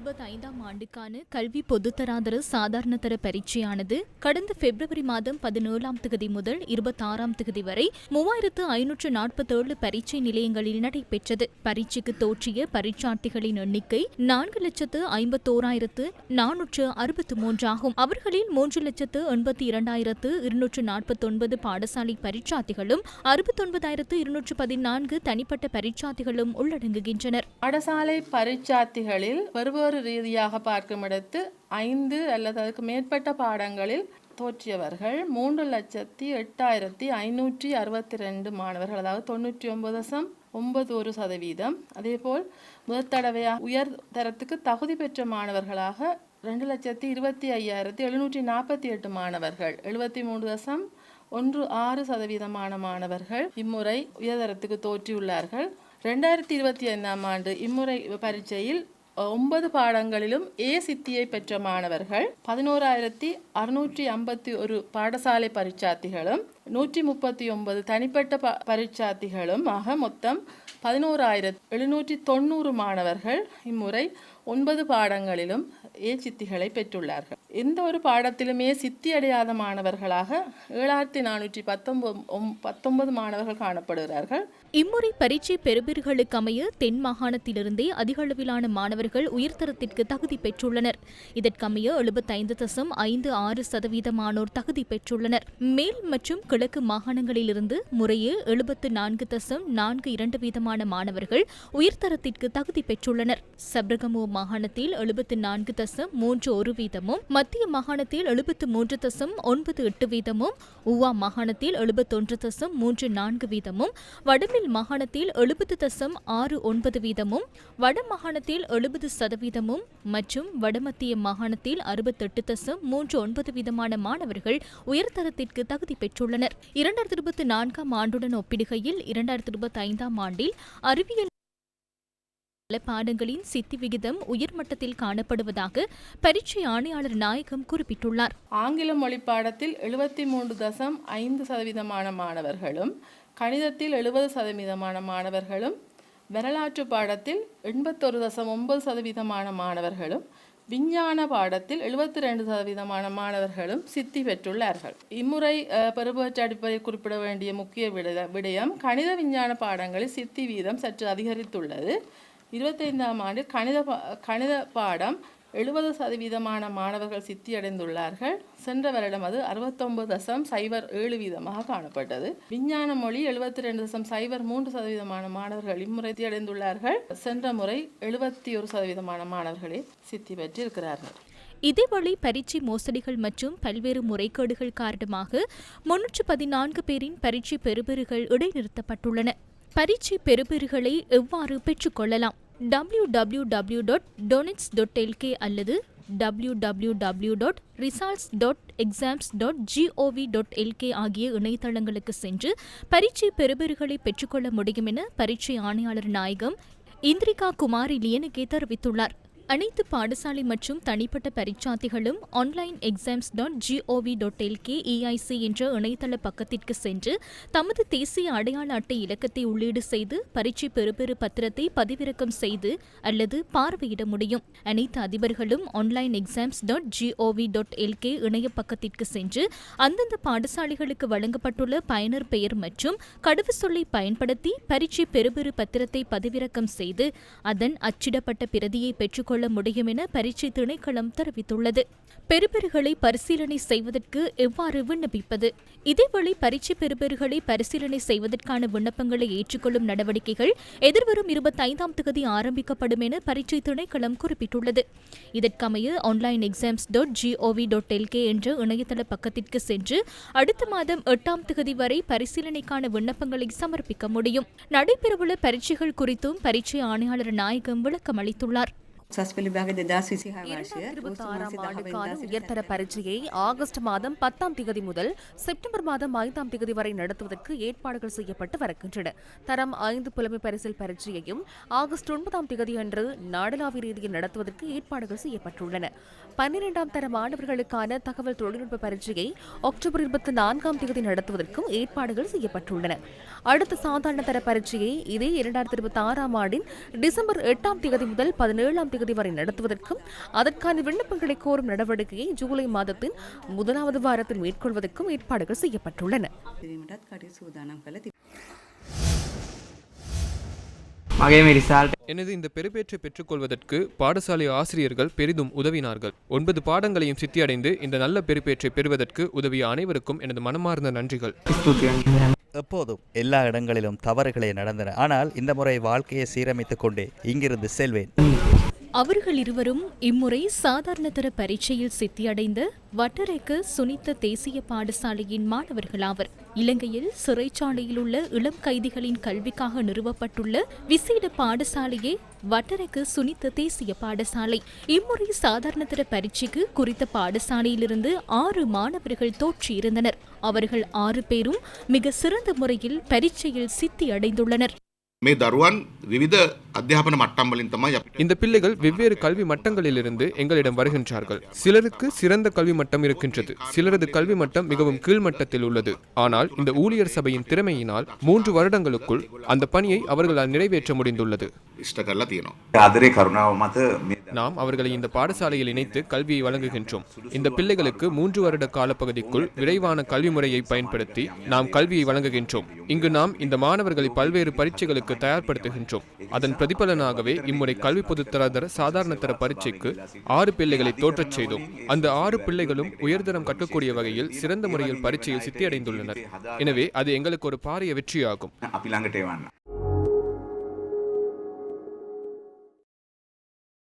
2025ஆம் ஆண்டுக்கான கல்வி பொதுத்தராதர சாதாரண தர பரீட்சையானது கடந்த பிப்ரவரி மாதம் 17ஆம் தேதி முதல் 26ஆம் தேதி வரை 3547 பரீட்சை நிலையங்களில் நடைபெற்றது. பரீட்சைக்கு தோற்றிய பரீட்சார்த்திகளின் எண்ணிக்கை 4,51,463 ஆகும். அவர்களில் 3,82,249 பாடசாலை பரீட்சார்த்திகளும் 69,214 தனிப்பட்ட பரீட்சார்த்திகளும் உள்ளடங்குகின்றனர். பாடசாலை பரீட்சார்த்திகளில் வெவ்வேறு ரீதியாக பார்க்கும் இடத்து 5 அல்லது அதுக்கு மேற்பட்ட பாடங்களில் தோற்றியவர்கள் 3,08,562 மாணவர்கள், அதாவது 99.91%. அதேபோல் முதல் தடவையாக உயர் தரத்துக்கு தகுதி பெற்ற மாணவர்களாக 2,25,748 மாணவர்கள், 73.16% மாணவர்கள் இம்முறை உயர்தரத்துக்கு தோற்றியுள்ளார்கள். 2025ஆம் ஆண்டு இம்முறை பரீட்சையில் 9 பாடங்களிலும் ஏ சித்தியை பெற்ற மாணவர்கள் 11,651 பாடசாலை பரீட்சார்த்திகளும் 139 தனிப்பட்ட பரீட்சார்த்திகளும் ஆக மொத்தம் 11,790 மாணவர்கள் இம்முறை 9 பாடங்களிலும் ஏ சித்திகளை பெற்றுள்ளார்கள். எந்த ஒரு பாடத்திலுமே சித்தி அடையாத மாணவர்களாக 7,419 மாணவர்கள் காணப்படுகிறார்கள். இம்முறை பரீட்சை பெறுபேறுகளுக்கு அமைய தென் மாகாணத்திலிருந்தே அதிக அளவிலான மாணவர்கள் உயர்தரத்திற்கு தகுதி பெற்றுள்ளனர். இதற்கமைய 75.56% தகுதி பெற்றுள்ளனர். மேல் மற்றும் கிழக்கு மாகாணங்களிலிருந்து முறையே 74.42% மாணவர்கள் உயர்தரத்திற்கு தகுதி பெற்றுள்ளனர். சப்ரகமுவ மாகாணத்தில் 74.31%, மத்திய மாகாணத்தில் 73.98%, ஊவா மாகாணத்தில் 71.34%, வடமேல் மாகாணத்தில் 70.69%, வட மாகாணத்தில் 70% மற்றும் வடமத்திய மாகாணத்தில் 68.39% மாணவர்கள் உயர்தரத்திற்கு தகுதி பெற்றுள்ளனர். 2024ஆம் ஆண்டுடன் ஒப்பிடுகையில் 2025ஆம் ஆண்டில் அறிவியல் பாடங்களின் சித்தி விகிதம் உயர்மட்டத்தில் காணப்படுவதாக பரீட்சை ஆணையாளர் நாயகம் குறிப்பிட்டுள்ளார். ஆங்கில மொழி பாடத்தில் 73.5% மாணவர்களும், கணிதத்தில் 70% மாணவர்களும், வரலாற்று பாடத்தில் 81.9% மாணவர்களும், விஞ்ஞான பாடத்தில் 72% மாணவர்களும் சித்தி பெற்றுள்ளார்கள். இம்முறை பெறுபேற்று அடிப்படையில் குறிப்பிட வேண்டிய முக்கிய விடயம் கணித விஞ்ஞான பாடங்களில் சித்தி வீதம் சற்று அதிகரித்துள்ளது. 25ஆம் ஆண்டில் கணித பாடம் 70% மாணவர்கள் சித்தி அடைந்துள்ளார்கள். சென்ற வருடம் அது 69.07% காணப்பட்டது. விஞ்ஞான மொழி 72.03% மாணவர்கள் இம்முறை சித்தி அடைந்துள்ளார்கள். சென்ற முறை 71% மாணவர்களே சித்தி பெற்றிருக்கிறார்கள். இதேவேளை பரீட்சை மோசடிகள் மற்றும் பல்வேறு முறைகேடுகள் காரணமாக 314 பேரின் பரீட்சை பெறுபேறுகள் இடைநிறுத்தப்பட்டுள்ளன. பரீட்சை பெறுபேறுகளை எவ்வாறு பெற்றுக்கொள்ளலாம்? www.donits.lk அல்லது www.results.exams.gov.lk ஆகிய இணையதளங்களுக்கு சென்று பரீட்சை பெறுபேறுகளை பெற்றுக்கொள்ள முடியும் என பரீட்சை ஆணையாளர் நாயகம் இந்திரிகா குமாரி லியனகே தெரிவித்துள்ளார். அனைத்து பாடசாலை மற்றும் தனிப்பட்ட பரீட்சார்த்திகளும் ஆன்லைன் exams.gov.lk EIC என்ற இணையதள பக்கத்திற்கு சென்று தமது தேசிய அடையாள அட்டை இலக்கத்தை உள்ளீடு செய்து பரீட்சை பெறுபேறு பத்திரத்தை பதிவிறக்கம் செய்து அல்லது பார்வையிட முடியும். அனைத்து அதிபர்களும் ஆன்லைன் exams.gov.lk இணைய பக்கத்திற்கு சென்று அந்தந்த பாடசாலைகளுக்கு வழங்கப்பட்டுள்ள பயனர் பெயர் மற்றும் கடவுச்சொல்லை பயன்படுத்தி பரீட்சை பெறுபேறு பத்திரத்தை பதிவிறக்கம் செய்து அதன் அச்சிடப்பட்ட பிரதியை பெற்றுக்கொள்ள முடியும் என பரீட்சை திணைக்களம் தெரிவித்துள்ளது. பெறுபேறுகளை பரிசீலனை செய்வதற்கு எவ்வாறு விண்ணப்பிப்பது? இதேவேளை பரீட்சை பெறுபேறுகளை பரிசீலனை செய்வதற்கான விண்ணப்பங்களை ஏற்றுக்கொள்ளும் நடவடிக்கைகள் எதிர்வரும் 25ஆம் தேதி ஆரம்பிக்கப்படும் என பரீட்சை திணைக்களம் குறிப்பிட்டுள்ளது. இதற்கமைய ஆன்லைன் exams.gov.lk என்ற இணையதள பக்கத்திற்கு சென்று அடுத்த மாதம் 8ஆம் தேதி வரை பரிசீலனைக்கான விண்ணப்பங்களை சமர்ப்பிக்க முடியும். நடைபெறவுள்ள பரீட்சைகள் குறித்தும் பரீட்சை ஆணையாளர் நாயகம் விளக்கம் அளித்துள்ளார். 2026ஆம் ஆண்டுக்கான உயர்தர பரீட்சையை ஆகஸ்ட் மாதம் 10ஆம் தேதி முதல் செப்டம்பர் மாதம் 5ஆம் தேதி வரை நடத்துவதற்கு ஏற்பாடுகள் செய்யப்பட்டு வருகின்றன. தரம் 5 புலமை பரிசில் பரீட்சையையும் ஆகஸ்ட் 9ஆம் தேதி அன்று நாடளாவிய ரீதியில் நடத்துவதற்கு ஏற்பாடுகள் செய்யப்பட்டுள்ளன. 12ஆம் தர மாணவர்களுக்கான தகவல் தொழில்நுட்ப பரீட்சையை அக்டோபர் 24ஆம் தேதி நடத்துவதற்கும் ஏற்பாடுகள் செய்யப்பட்டுள்ளன. அடுத்த சாதாரண தர பரீட்சையை இதே 2026ஆம் ஆண்டின் டிசம்பர் 8ஆம் தேதி முதல் 17ஆம் தேதி தேதி வரை நடத்துவதற்கும் அதற்கான விண்ணப்பங்களை கோரும் நடவடிக்கையை ஜூலை மாதத்தின் முதலாவது வாரத்தில் மேற்கொள்வதற்கும் ஏற்பாடுகள் செய்யப்பட்டுள்ளன. எனது இந்த பெறுபேற்றை பெற்றுக்கொள்வதற்கு பாடசாலை ஆசிரியர்கள் பெரிதும் உதவினார்கள். 9 பாடங்களையும் சித்தியடைந்து இந்த நல்ல பெறுபேற்றை பெறுவதற்கு உதவிய அனைவருக்கும் எனது மனமார்ந்த நன்றிகள். எப்போதும் எல்லா இடங்களிலும் தவறுகளே நடந்தன. ஆனால் இந்த முறை வாழ்க்கையை சீரமைத்துக் கொண்டே இங்கிருந்து செல்வேன். அவர்கள் இருவரும் இம்முறை சாதாரணதர பரீட்சையில் சித்தியடைந்த வட்டரேக்க சுனித்த தேசிய பாடசாலையின் மாணவர்களாவர். இலங்கையில் சிறைச்சாலையில் உள்ள இளம் கைதிகளின் கல்விக்காக நிறுவப்பட்டுள்ள விசேட பாடசாலையே வட்டரேக்க சுனித்த தேசிய பாடசாலை. இம்முறை சாதாரணதர பரீட்சைக்கு குறித்த பாடசாலையிலிருந்து 6 மாணவர்கள் தோற்றியிருந்தனர். அவர்கள் 6 பேரும் மிக சிறந்த முறையில் பரீட்சையில் சித்தியடைந்துள்ளனர். இந்த பிள்ளைகள் வெவ்வேறு கல்வி மட்டங்களிலிருந்து எங்களிடம் வருகின்றார்கள். சிலருக்கு சிறந்த கல்வி மட்டம் இருக்கின்றது, சிலரது கல்வி மட்டம் மிகவும் கீழ்மட்டத்தில் உள்ளது. ஆனால் இந்த ஊழியர் சபையின் திறமையினால் 3 வருடங்களுக்குள் அந்த பணியை அவர்களால் நிறைவேற்ற முடிந்துள்ளது. நாம் அவர்களை இந்த பாடசாலையில் இணைத்து கல்வியை வழங்குகின்றோம். இந்த பிள்ளைகளுக்கு 3 வருட காலப்பகுதிக்குள் விரைவான கல்வி முறையை பயன்படுத்தி நாம் கல்வியை வழங்குகின்றோம். இங்கு நாம் இந்த மாணவர்களை பல்வேறு பரீட்சைகளுக்கு தயார்படுத்துகின்றோம். அதன் பிரதிபலனாகவே இம்முறை கல்வி பொதுத்தராதர சாதாரணதர பரீட்சைக்கு 6 பிள்ளைகளை தோற்றச் செய்தோம். அந்த 6 பிள்ளைகளும் உயர்தரம் கற்கக்கூடிய வகையில் சிறந்த முறையில் பரீட்சையில் சித்தியடைந்துள்ளனர். எனவே அது எங்களுக்கு ஒரு பாரிய வெற்றியாகும்.